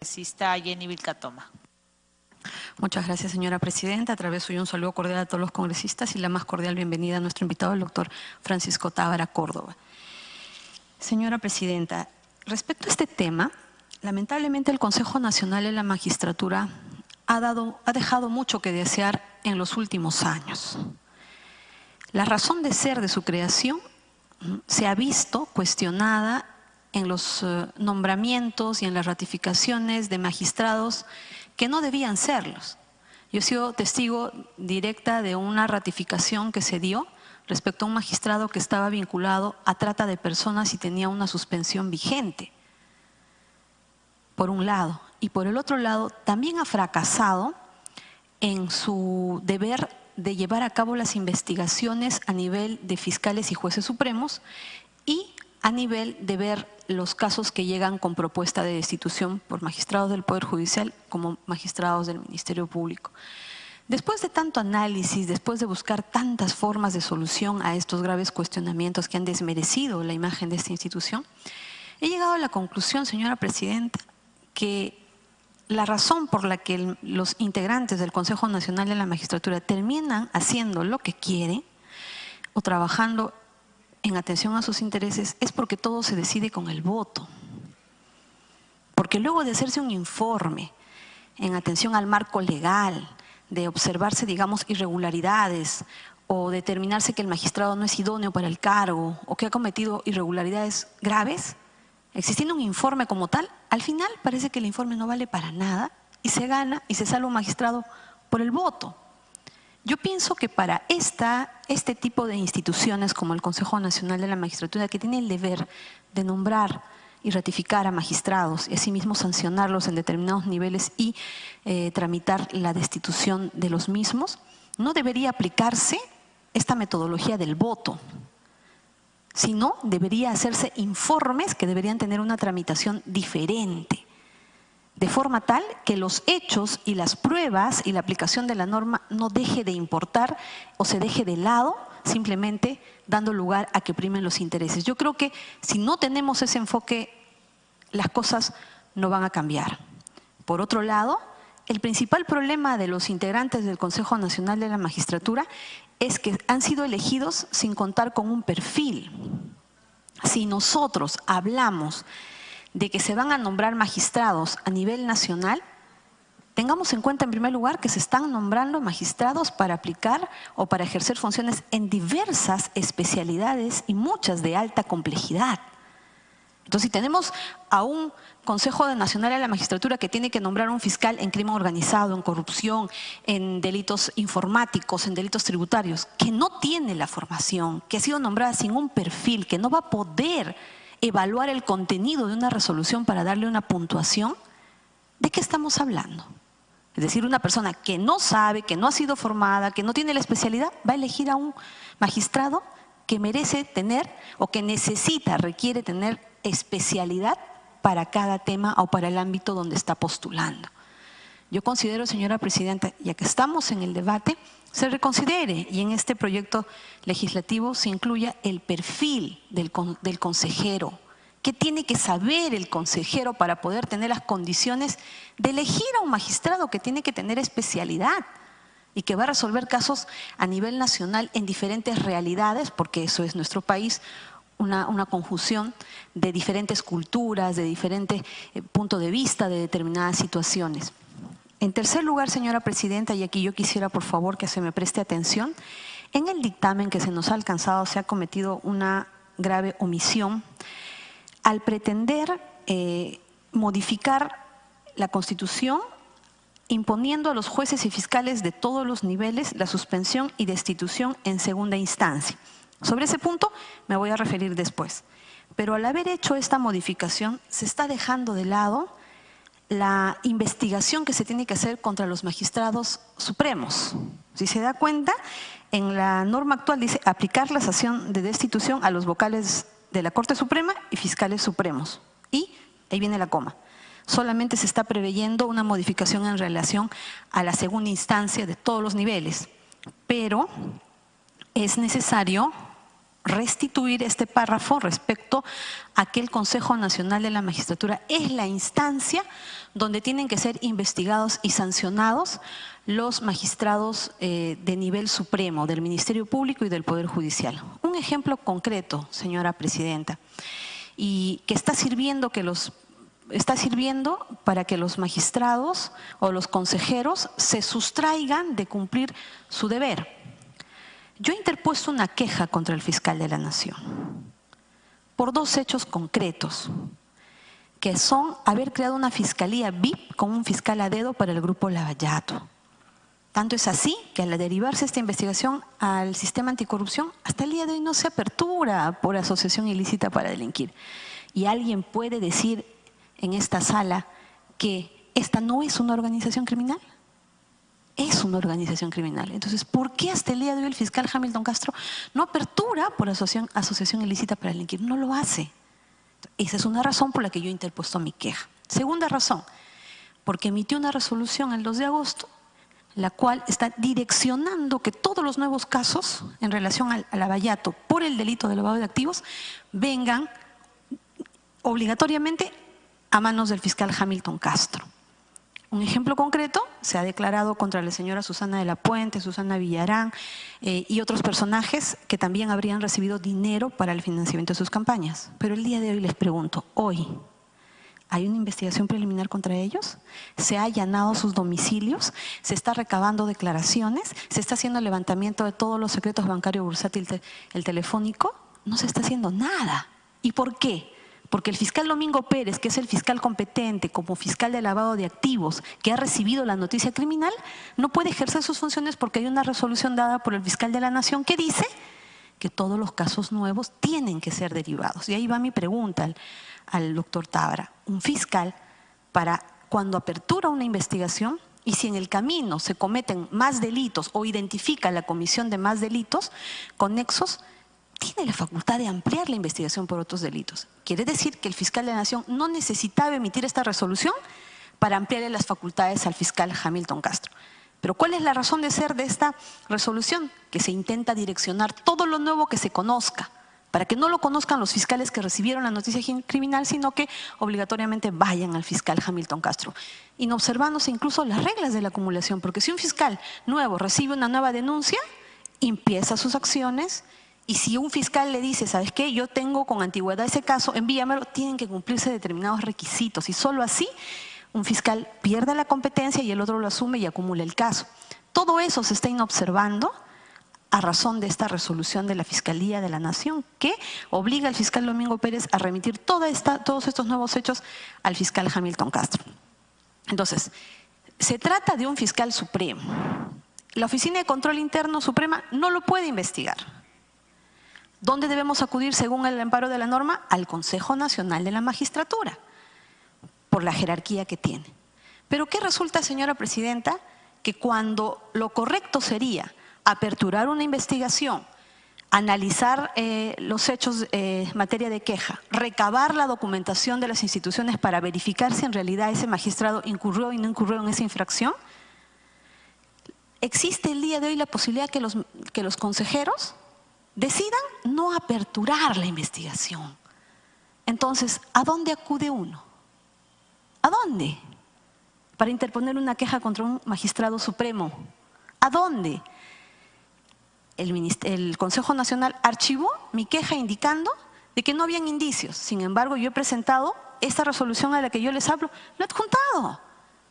Congresista Jenny Vilcatoma. Muchas gracias, señora presidenta. A través suyo un saludo cordial a todos los congresistas y la más cordial bienvenida a nuestro invitado, el doctor Francisco Tábara Córdoba. Señora presidenta, respecto a este tema, lamentablemente el Consejo Nacional de la Magistratura ha dejado mucho que desear en los últimos años. La razón de ser de su creación se ha visto cuestionada en los nombramientos y en las ratificaciones de magistrados que no debían serlos. Yo he sido testigo directa de una ratificación que se dio respecto a un magistrado que estaba vinculado a trata de personas y tenía una suspensión vigente, por un lado. Y por el otro lado, también ha fracasado en su deber de llevar a cabo las investigaciones a nivel de fiscales y jueces supremos y a nivel de ver los casos que llegan con propuesta de destitución por magistrados del Poder Judicial como magistrados del Ministerio Público. Después de tanto análisis, después de buscar tantas formas de solución a estos graves cuestionamientos que han desmerecido la imagen de esta institución, he llegado a la conclusión, señora presidenta, que la razón por la que los integrantes del Consejo Nacional de la Magistratura terminan haciendo lo que quieren o trabajando en atención a sus intereses es porque todo se decide con el voto. Porque luego de hacerse un informe en atención al marco legal, de observarse, digamos, irregularidades o determinarse que el magistrado no es idóneo para el cargo o que ha cometido irregularidades graves, existiendo un informe como tal, al final parece que el informe no vale para nada y se gana y se salva un magistrado por el voto. Yo pienso que para este tipo de instituciones como el Consejo Nacional de la Magistratura, que tiene el deber de nombrar y ratificar a magistrados y asimismo sancionarlos en determinados niveles y tramitar la destitución de los mismos, no debería aplicarse esta metodología del voto, sino debería hacerse informes que deberían tener una tramitación diferente, de forma tal que los hechos y las pruebas y la aplicación de la norma no deje de importar o se deje de lado, simplemente dando lugar a que primen los intereses. Yo creo que si no tenemos ese enfoque, las cosas no van a cambiar. Por otro lado, el principal problema de los integrantes del Consejo Nacional de la Magistratura es que han sido elegidos sin contar con un perfil. Si nosotros hablamos de que se van a nombrar magistrados a nivel nacional, tengamos en cuenta en primer lugar que se están nombrando magistrados para aplicar o para ejercer funciones en diversas especialidades y muchas de alta complejidad. Entonces, si tenemos a un Consejo Nacional de la Magistratura que tiene que nombrar un fiscal en crimen organizado, en corrupción, en delitos informáticos, en delitos tributarios, que no tiene la formación, que ha sido nombrada sin un perfil, que no va a poder evaluar el contenido de una resolución para darle una puntuación, ¿de qué estamos hablando? Es decir, una persona que no sabe, que no ha sido formada, que no tiene la especialidad, va a elegir a un magistrado que merece tener o que necesita, requiere tener especialidad para cada tema o para el ámbito donde está postulando. Yo considero, señora presidenta, ya que estamos en el debate, se reconsidere y en este proyecto legislativo se incluya el perfil del consejero. ¿Qué tiene que saber el consejero para poder tener las condiciones de elegir a un magistrado que tiene que tener especialidad y que va a resolver casos a nivel nacional en diferentes realidades, porque eso es nuestro país, una conjunción de diferentes culturas, de diferentes puntos de vista de determinadas situaciones? En tercer lugar, señora presidenta, y aquí yo quisiera por favor que se me preste atención, en el dictamen que se nos ha alcanzado se ha cometido una grave omisión al pretender modificar la Constitución imponiendo a los jueces y fiscales de todos los niveles la suspensión y destitución en segunda instancia. Sobre ese punto me voy a referir después. Pero al haber hecho esta modificación se está dejando de lado la investigación que se tiene que hacer contra los magistrados supremos. Si se da cuenta, en la norma actual dice aplicar la sanción de destitución a los vocales de la Corte Suprema y fiscales supremos. Y ahí viene la coma. Solamente se está preveyendo una modificación en relación a la segunda instancia de todos los niveles. Pero es necesario restituir este párrafo respecto a que el Consejo Nacional de la Magistratura es la instancia donde tienen que ser investigados y sancionados los magistrados de nivel supremo, del Ministerio Público y del Poder Judicial. Un ejemplo concreto, señora Presidenta, y que está sirviendo para que los magistrados o los consejeros se sustraigan de cumplir su deber. Yo he interpuesto una queja contra el fiscal de la Nación por dos hechos concretos, que son haber creado una fiscalía VIP con un fiscal a dedo para el grupo Lavallato. Tanto es así que al derivarse esta investigación al sistema anticorrupción, hasta el día de hoy no se apertura por asociación ilícita para delinquir. Y alguien puede decir en esta sala que esta no es una organización criminal. Es una organización criminal. Entonces, ¿por qué hasta el día de hoy el fiscal Hamilton Castro no apertura por asociación ilícita para delinquir? No lo hace. Esa es una razón por la que yo he interpuesto mi queja. Segunda razón, porque emitió una resolución el 2 de agosto, la cual está direccionando que todos los nuevos casos en relación al Lavallato por el delito de lavado de activos vengan obligatoriamente a manos del fiscal Hamilton Castro. Un ejemplo concreto, se ha declarado contra la señora Susana de la Puente, Susana Villarán y otros personajes que también habrían recibido dinero para el financiamiento de sus campañas. Pero el día de hoy les pregunto, hoy, ¿hay una investigación preliminar contra ellos? ¿Se ha allanado sus domicilios? ¿Se está recabando declaraciones? ¿Se está haciendo el levantamiento de todos los secretos bancarios, bursátil, el telefónico? No se está haciendo nada. ¿Y por qué? Porque el fiscal Domingo Pérez, que es el fiscal competente como fiscal de lavado de activos, que ha recibido la noticia criminal, no puede ejercer sus funciones porque hay una resolución dada por el fiscal de la Nación que dice que todos los casos nuevos tienen que ser derivados. Y ahí va mi pregunta al doctor Tábara. Un fiscal, para cuando apertura una investigación y si en el camino se cometen más delitos o identifica la comisión de más delitos conexos, tiene la facultad de ampliar la investigación por otros delitos. Quiere decir que el fiscal de la Nación no necesitaba emitir esta resolución para ampliarle las facultades al fiscal Hamilton Castro. Pero ¿cuál es la razón de ser de esta resolución? Que se intenta direccionar todo lo nuevo que se conozca, para que no lo conozcan los fiscales que recibieron la noticia criminal, sino que obligatoriamente vayan al fiscal Hamilton Castro. Inobservándose incluso las reglas de la acumulación, porque si un fiscal nuevo recibe una nueva denuncia, empieza sus acciones. Y si un fiscal le dice, ¿sabes qué? Yo tengo con antigüedad ese caso, envíamelo, tienen que cumplirse determinados requisitos. Y solo así un fiscal pierde la competencia y el otro lo asume y acumula el caso. Todo eso se está inobservando a razón de esta resolución de la Fiscalía de la Nación que obliga al fiscal Domingo Pérez a remitir todos estos nuevos hechos al fiscal Hamilton Castro. Entonces, se trata de un fiscal supremo. La Oficina de Control Interno Suprema no lo puede investigar. ¿Dónde debemos acudir según el amparo de la norma? Al Consejo Nacional de la Magistratura, por la jerarquía que tiene. Pero ¿qué resulta, señora Presidenta? Que cuando lo correcto sería aperturar una investigación, analizar los hechos en materia de queja, recabar la documentación de las instituciones para verificar si en realidad ese magistrado incurrió y no incurrió en esa infracción, existe el día de hoy la posibilidad que los consejeros decidan no aperturar la investigación. Entonces, ¿a dónde acude uno? ¿A dónde? Para interponer una queja contra un magistrado supremo. ¿A dónde? El Consejo Nacional archivó mi queja indicando de que no habían indicios. Sin embargo, yo he presentado esta resolución a la que yo les hablo, lo he adjuntado.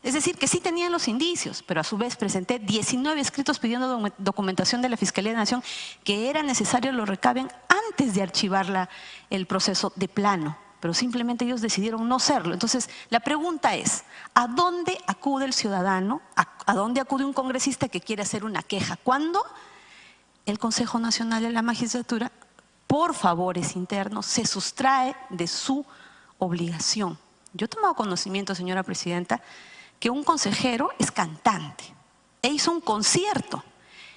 Es decir, que sí tenían los indicios, pero a su vez presenté 19 escritos pidiendo documentación de la Fiscalía de la Nación que era necesario lo recaben antes de archivar el proceso de plano, pero simplemente ellos decidieron no hacerlo. Entonces, la pregunta es, ¿a dónde acude el ciudadano? ¿A dónde acude un congresista que quiere hacer una queja? ¿Cuándo? El Consejo Nacional de la Magistratura, por favores internos, se sustrae de su obligación. Yo he tomado conocimiento, señora Presidenta, que un consejero es cantante e hizo un concierto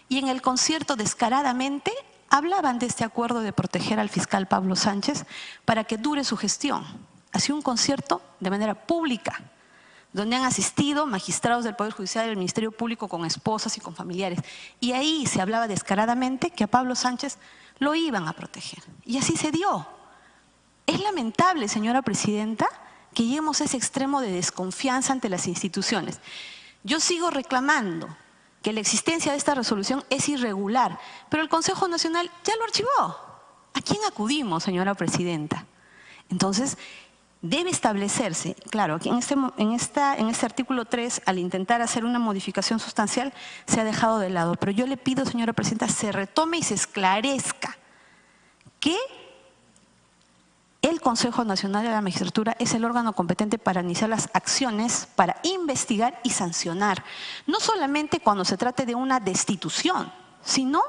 y en el concierto descaradamente hablaban de este acuerdo de proteger al fiscal Pablo Sánchez para que dure su gestión. Hacía un concierto de manera pública donde han asistido magistrados del Poder Judicial y del Ministerio Público con esposas y con familiares. Y ahí se hablaba descaradamente que a Pablo Sánchez lo iban a proteger. Y así se dio. Es lamentable, señora presidenta, que lleguemos a ese extremo de desconfianza ante las instituciones. Yo sigo reclamando que la existencia de esta resolución es irregular, pero el Consejo Nacional ya lo archivó. ¿A quién acudimos, señora presidenta? Entonces, debe establecerse, claro, que en este artículo 3, al intentar hacer una modificación sustancial, se ha dejado de lado. Pero yo le pido, señora presidenta, se retome y se esclarezca que el Consejo Nacional de la Magistratura es el órgano competente para iniciar las acciones, para investigar y sancionar. No solamente cuando se trate de una destitución, sino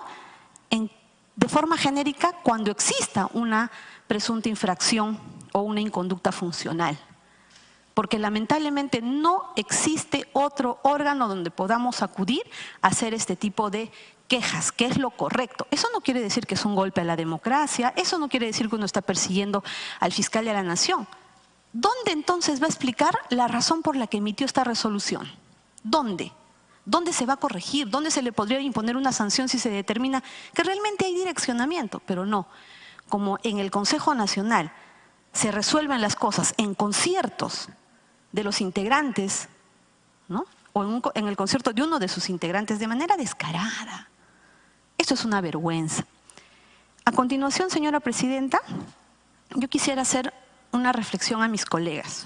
de forma genérica cuando exista una presunta infracción o una inconducta funcional. Porque lamentablemente no existe otro órgano donde podamos acudir a hacer este tipo de quejas, que es lo correcto. Eso no quiere decir que es un golpe a la democracia, eso no quiere decir que uno está persiguiendo al fiscal de la nación. ¿Dónde entonces va a explicar la razón por la que emitió esta resolución? ¿Dónde? ¿Dónde se va a corregir? ¿Dónde se le podría imponer una sanción si se determina que realmente hay direccionamiento? Pero no, como en el Consejo Nacional se resuelven las cosas en conciertos de los integrantes, ¿no? O en el concierto de uno de sus integrantes de manera descarada. Esto es una vergüenza. A continuación, señora presidenta, yo quisiera hacer una reflexión a mis colegas.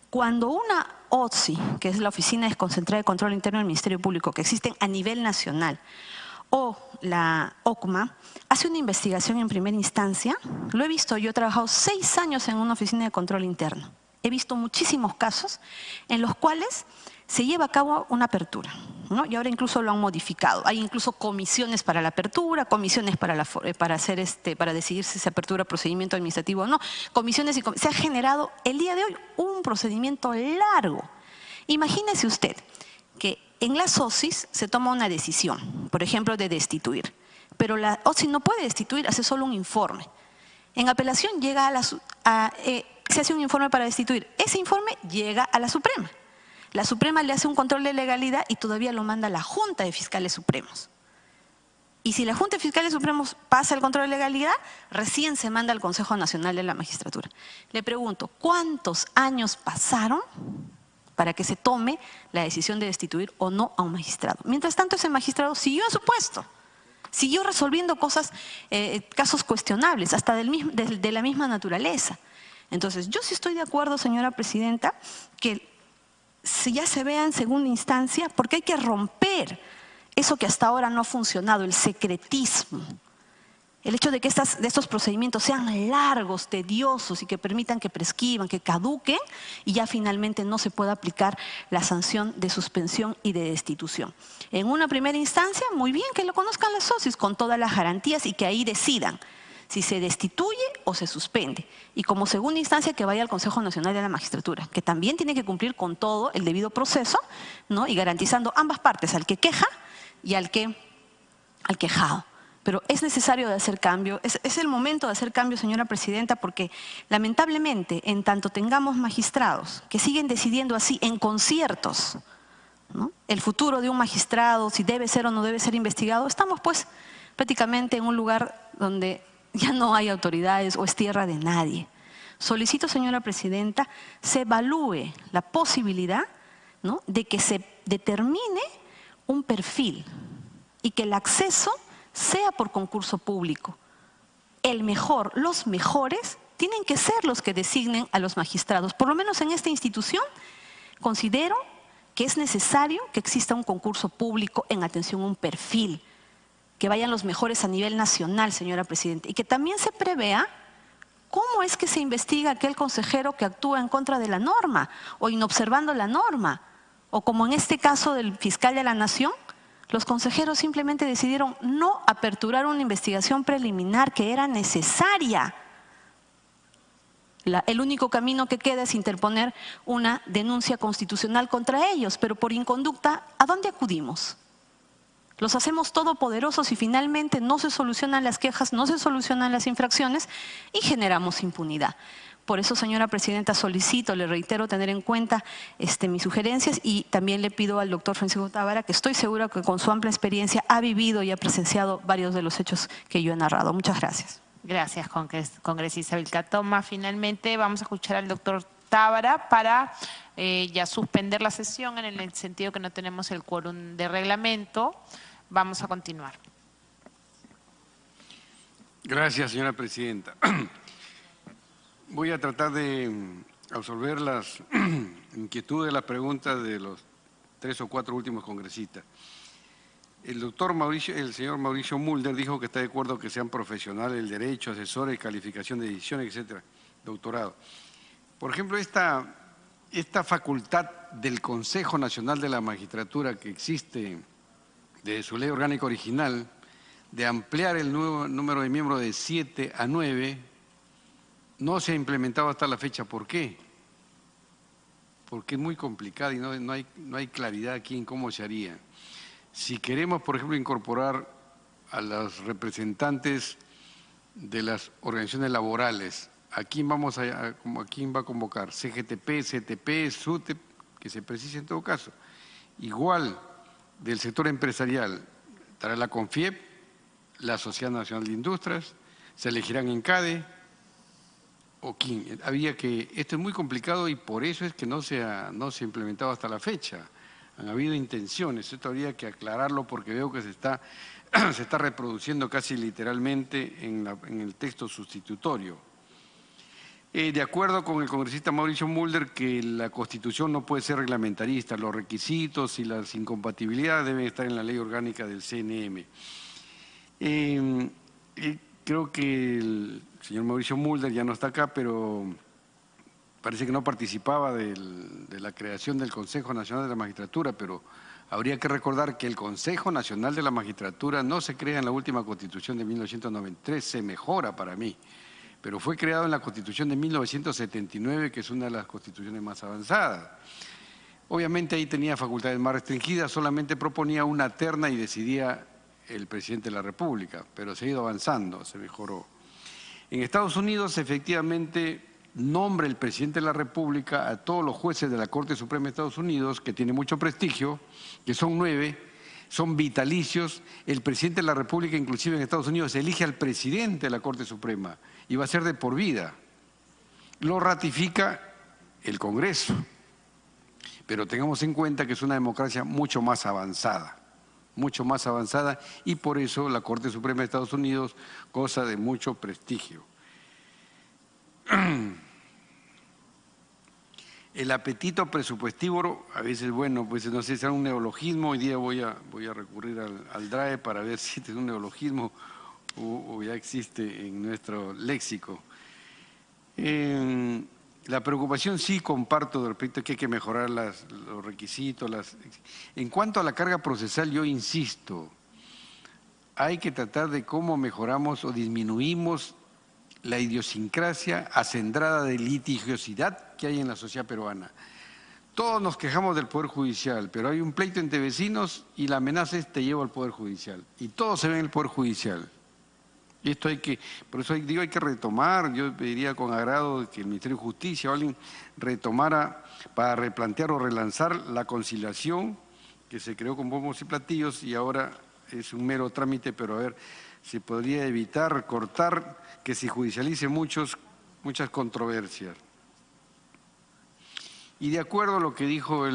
Cuando una OTSI, que es la Oficina Desconcentrada de Control Interno del Ministerio Público, que existen a nivel nacional, o la OCMA, hace una investigación en primera instancia, lo he visto, yo he trabajado 6 años en una oficina de control interno. He visto muchísimos casos en los cuales se lleva a cabo una apertura, ¿no? Y ahora incluso lo han modificado. Hay incluso comisiones para la apertura, comisiones para decidir si se apertura procedimiento administrativo o no, comisiones y se ha generado el día de hoy un procedimiento largo. Imagínese usted que en las OSIs se toma una decisión, por ejemplo, de destituir, pero la OSI no puede destituir, hace solo un informe. En apelación llega se hace un informe para destituir, ese informe llega a la Suprema. La Suprema le hace un control de legalidad y todavía lo manda a la Junta de Fiscales Supremos. Y si la Junta de Fiscales Supremos pasa el control de legalidad, recién se manda al Consejo Nacional de la Magistratura. Le pregunto, ¿cuántos años pasaron para que se tome la decisión de destituir o no a un magistrado? Mientras tanto, ese magistrado siguió en su puesto, siguió resolviendo casos cuestionables, hasta de la misma naturaleza. Entonces, yo sí estoy de acuerdo, señora presidenta, que ya se vea en segunda instancia, porque hay que romper eso que hasta ahora no ha funcionado, el secretismo. El hecho de que estos procedimientos sean largos, tediosos y que permitan que prescriban, que caduquen y ya finalmente no se pueda aplicar la sanción de suspensión y de destitución. En una primera instancia, muy bien que lo conozcan las OSIs con todas las garantías y que ahí decidan si se destituye o se suspende. Y como segunda instancia que vaya al Consejo Nacional de la Magistratura, que también tiene que cumplir con todo el debido proceso, ¿no? Y garantizando ambas partes, al que queja y al quejado. Pero es necesario de hacer cambio, es el momento de hacer cambio, señora presidenta, porque lamentablemente en tanto tengamos magistrados que siguen decidiendo así en conciertos, ¿no? El futuro de un magistrado, si debe ser o no debe ser investigado, estamos pues prácticamente en un lugar donde ya no hay autoridades o es tierra de nadie. Solicito, señora presidenta, se evalúe la posibilidad, ¿no?, de que se determine un perfil y que el acceso sea por concurso público. Los mejores tienen que ser los que designen a los magistrados. Por lo menos en esta institución considero que es necesario que exista un concurso público en atención a un perfil, que vayan los mejores a nivel nacional, señora presidenta, y que también se prevea cómo es que se investiga aquel consejero que actúa en contra de la norma o inobservando la norma, o como en este caso del fiscal de la Nación, los consejeros simplemente decidieron no aperturar una investigación preliminar que era necesaria. El único camino que queda es interponer una denuncia constitucional contra ellos, pero por inconducta, ¿a dónde acudimos? Los hacemos todopoderosos y finalmente no se solucionan las quejas, no se solucionan las infracciones y generamos impunidad. Por eso, señora presidenta, solicito, le reitero, tener en cuenta mis sugerencias, y también le pido al doctor Francisco Távara, que estoy segura que con su amplia experiencia ha vivido y ha presenciado varios de los hechos que yo he narrado. Muchas gracias. Gracias, congresista Vilcatoma. Finalmente vamos a escuchar al doctor Távara para ya suspender la sesión en el sentido que no tenemos el quórum de reglamento. Vamos a continuar. Gracias, señora presidenta. Voy a tratar de absolver las inquietudes de las preguntas de los 3 o 4 últimos congresistas. El señor Mauricio Mulder dijo que está de acuerdo que sean profesionales del derecho, asesores, calificación de ediciones, etcétera, doctorado. Por ejemplo, esta facultad del Consejo Nacional de la Magistratura que existe desde su ley orgánica original, de ampliar el nuevo número de miembros de 7 a 9, no se ha implementado hasta la fecha. ¿Por qué? Porque es muy complicado y no hay claridad aquí en cómo se haría. Si queremos, por ejemplo, incorporar a los representantes de las organizaciones laborales, ¿a quién va a convocar? CGTP, CTP, SUTEP, que se precise en todo caso. Igual del sector empresarial, estará la CONFIEP, la Sociedad Nacional de Industrias, se elegirán en CADE, o quién. Esto es muy complicado y por eso es que no se ha implementado hasta la fecha. Han habido intenciones, esto habría que aclararlo porque veo que se está reproduciendo casi literalmente en el texto sustitutorio. De acuerdo con el congresista Mauricio Mulder, que la Constitución no puede ser reglamentarista, los requisitos y las incompatibilidades deben estar en la ley orgánica del CNM. Creo que el señor Mauricio Mulder ya no está acá, pero parece que no participaba de la creación del Consejo Nacional de la Magistratura, pero habría que recordar que el Consejo Nacional de la Magistratura no se crea en la última Constitución de 1993, se mejora para mí, pero fue creado en la Constitución de 1979, que es una de las constituciones más avanzadas. Obviamente ahí tenía facultades más restringidas, solamente proponía una terna y decidía el presidente de la República, pero se ha ido avanzando, se mejoró. En Estados Unidos, efectivamente, nombra el presidente de la República a todos los jueces de la Corte Suprema de Estados Unidos, que tiene mucho prestigio, que son 9, son vitalicios. El presidente de la República, inclusive en Estados Unidos, elige al presidente de la Corte Suprema y va a ser de por vida. Lo ratifica el Congreso, pero tengamos en cuenta que es una democracia mucho más avanzada, y por eso la Corte Suprema de Estados Unidos goza de mucho prestigio. El apetito presupuestivo, a veces, bueno, pues no sé si será un neologismo. Hoy día voy a recurrir al DRAE para ver si es un neologismo o ya existe en nuestro léxico. La preocupación sí comparto respecto a que hay que mejorar los requisitos. En cuanto a la carga procesal, yo insisto, hay que tratar de cómo mejoramos o disminuimos la idiosincrasia acendrada de litigiosidad que hay en la sociedad peruana. Todos nos quejamos del Poder Judicial, pero hay un pleito entre vecinos y la amenaza es te llevo al Poder Judicial. Y todo se ve en el Poder Judicial. Y esto por eso digo, hay que retomar. Yo pediría con agrado que el Ministerio de Justicia o alguien retomara para replantear o relanzar la conciliación que se creó con bombos y platillos y ahora es un mero trámite, pero a ver, se podría evitar, cortar, que se judicialice muchas controversias. Y de acuerdo a lo que dijo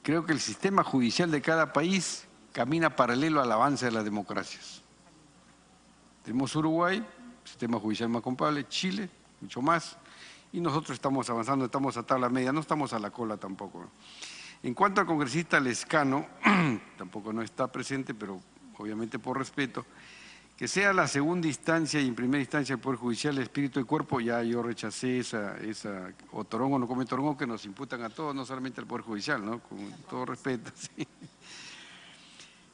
creo que el sistema judicial de cada país camina paralelo al avance de las democracias. Tenemos Uruguay, sistema judicial más comparable, Chile, mucho más, y nosotros estamos avanzando, estamos a tabla media, no estamos a la cola tampoco. En cuanto al congresista Lescano, tampoco no está presente, pero obviamente por respeto, que sea la segunda instancia y en primera instancia el Poder Judicial, el espíritu y cuerpo, ya yo rechacé esa o torongo no come torongo, que nos imputan a todos, no solamente al Poder Judicial, ¿no? Con todo respeto, sí.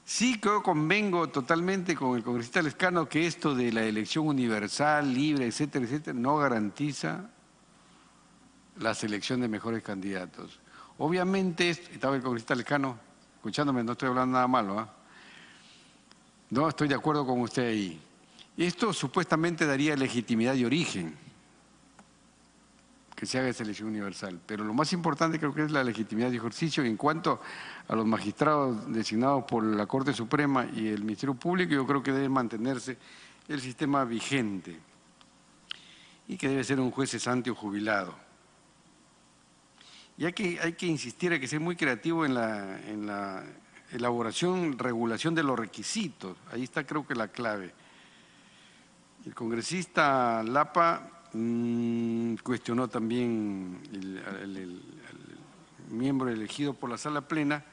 Sí, yo convengo totalmente con el congresista Lescano que esto de la elección universal, libre, etcétera, etcétera, no garantiza la selección de mejores candidatos. Obviamente, estaba el congresista Lescano escuchándome, no estoy hablando nada malo, ¿eh? No, estoy de acuerdo con usted ahí. Esto supuestamente daría legitimidad de origen. que se haga esa elección universal. Pero lo más importante creo que es la legitimidad de ejercicio. En cuanto a los magistrados designados por la Corte Suprema y el Ministerio Público, yo creo que debe mantenerse el sistema vigente y que debe ser un juez cesante o jubilado. Y hay que insistir, hay que ser muy creativo en la elaboración, regulación de los requisitos. Ahí está creo que la clave. El congresista Lapa cuestionó también el miembro elegido por la sala plena.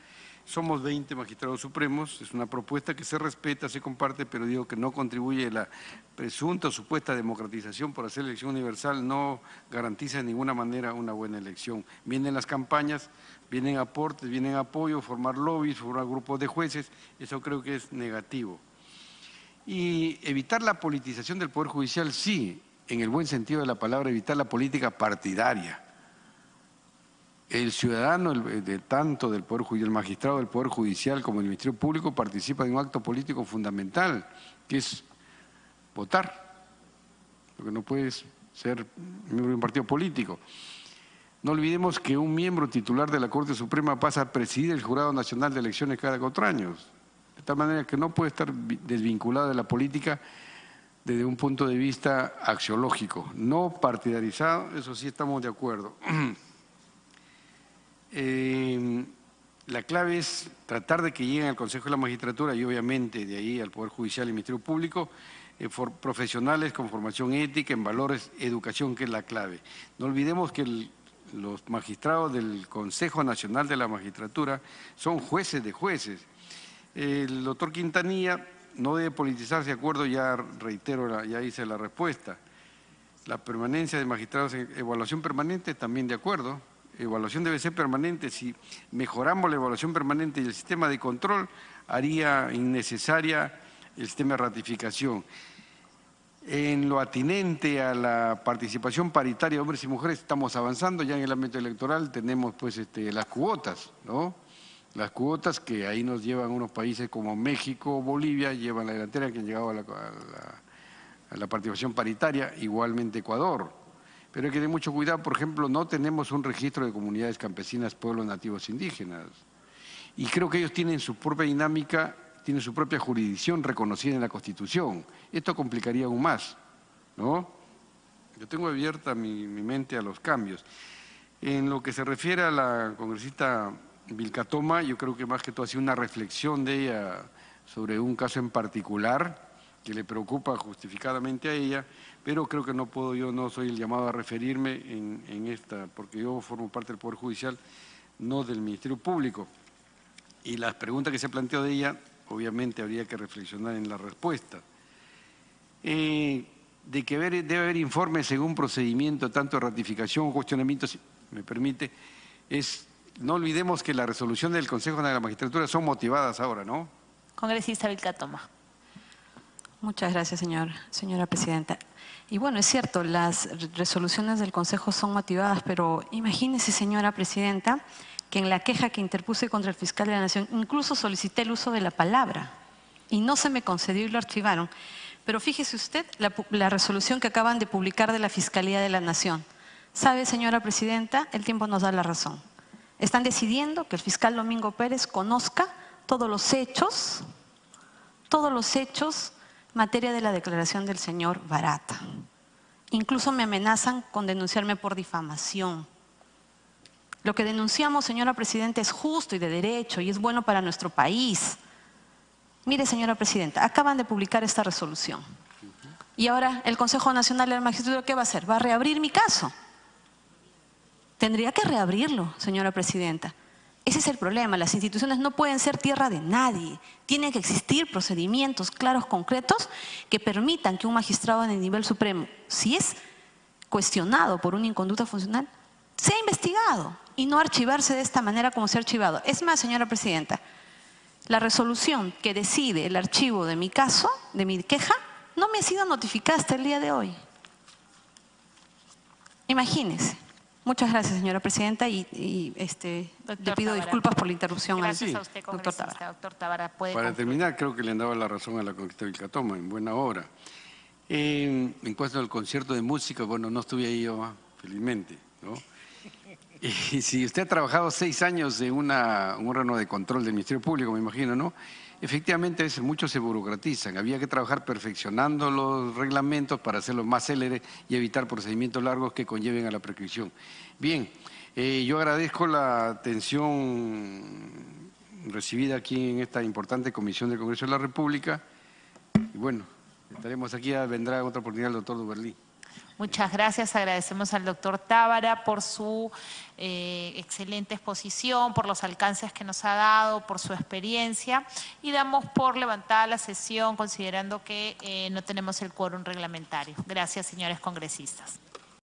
Somos 20 magistrados supremos, es una propuesta que se respeta, se comparte, pero digo que no contribuye a la presunta o supuesta democratización por hacer elección universal, no garantiza de ninguna manera una buena elección. Vienen las campañas, vienen aportes, vienen apoyo, formar lobbies, formar grupos de jueces, eso creo que es negativo. Y evitar la politización del Poder Judicial, sí, en el buen sentido de la palabra, evitar la política partidaria. El ciudadano, tanto del Poder Judicial, el magistrado del Poder Judicial como el Ministerio Público participa en un acto político fundamental, que es votar, porque no puedes ser miembro de un partido político. No olvidemos que un miembro titular de la Corte Suprema pasa a presidir el Jurado Nacional de Elecciones cada 4 años. De tal manera que no puede estar desvinculado de la política desde un punto de vista axiológico, no partidarizado, eso sí estamos de acuerdo. La clave es tratar de que lleguen al Consejo de la Magistratura y obviamente de ahí al Poder Judicial y Ministerio Público profesionales con formación ética, en valores, educación, que es la clave. No olvidemos que los magistrados del Consejo Nacional de la Magistratura son jueces de jueces. El doctor Quintanilla no debe politizarse, de acuerdo, ya reitero, ya hice la respuesta. La permanencia de magistrados en evaluación permanente, también de acuerdo. Evaluación debe ser permanente. Si mejoramos la evaluación permanente y el sistema de control, haría innecesaria el sistema de ratificación. En lo atinente a la participación paritaria de hombres y mujeres estamos avanzando, ya en el ámbito electoral tenemos pues las cuotas, ¿no? Las cuotas que ahí nos llevan unos países como México, Bolivia, llevan la delantera, que han llegado a la participación paritaria, igualmente Ecuador. Pero hay que tener mucho cuidado, por ejemplo, no tenemos un registro de comunidades campesinas, pueblos nativos indígenas. Y creo que ellos tienen su propia dinámica, tienen su propia jurisdicción reconocida en la Constitución. Esto complicaría aún más, ¿no? Yo tengo abierta mi mente a los cambios. En lo que se refiere a la congresista Vilcatoma, yo creo que más que todo ha sido una reflexión de ella sobre un caso en particular que le preocupa justificadamente a ella, pero creo que no puedo, yo no soy el llamado a referirme en esta, porque yo formo parte del Poder Judicial, no del Ministerio Público. Y las preguntas que se ha planteado de ella, obviamente habría que reflexionar en la respuesta. De que debe haber informes según procedimiento, tanto de ratificación o cuestionamiento, si me permite, no olvidemos que las resoluciones del Consejo de la Magistratura son motivadas ahora, ¿no? Congresista Vilcatoma. Muchas gracias, señora presidenta. Y bueno, es cierto, las resoluciones del Consejo son motivadas, pero imagínese, señora presidenta, que en la queja que interpuse contra el fiscal de la Nación, incluso solicité el uso de la palabra y no se me concedió y lo archivaron. Pero fíjese usted la resolución que acaban de publicar de la Fiscalía de la Nación. ¿Sabe, señora presidenta? El tiempo nos da la razón. Están decidiendo que el fiscal Domingo Pérez conozca todos los hechos en materia de la declaración del señor Barata. Incluso me amenazan con denunciarme por difamación. Lo que denunciamos, señora presidenta, es justo y de derecho y es bueno para nuestro país. Mire, señora presidenta, acaban de publicar esta resolución. Y ahora el Consejo Nacional de la Magistratura, ¿qué va a hacer? ¿Va a reabrir mi caso? Tendría que reabrirlo, señora presidenta. Ese es el problema. Las instituciones no pueden ser tierra de nadie. Tienen que existir procedimientos claros, concretos, que permitan que un magistrado en el nivel supremo, si es cuestionado por una inconducta funcional, sea investigado y no archivarse de esta manera como se ha archivado. Es más, señora presidenta, la resolución que decide el archivo de mi caso, de mi queja, no me ha sido notificada hasta el día de hoy. Imagínese. Muchas gracias, señora presidenta, y le pido disculpas por la interrupción. Gracias a usted, congresista. Doctor Tábara, puede Para concluir. terminar, creo que le han dado la razón a la congresista Vilcatoma, en buena hora. En cuanto al concierto de música, bueno, no estuve ahí yo, felizmente. ¿no? Y si usted ha trabajado 6 años en un órgano de control del Ministerio Público, me imagino, ¿no? Efectivamente, muchos se burocratizan. Había que trabajar perfeccionando los reglamentos para hacerlos más céleres y evitar procedimientos largos que conlleven a la prescripción. Bien, yo agradezco la atención recibida aquí en esta importante comisión del Congreso de la República. Y bueno, estaremos aquí, vendrá otra oportunidad el doctor Duberlí. Muchas gracias, agradecemos al doctor Tábara por su excelente exposición, por los alcances que nos ha dado, por su experiencia, y damos por levantada la sesión considerando que no tenemos el quórum reglamentario. Gracias, señores congresistas.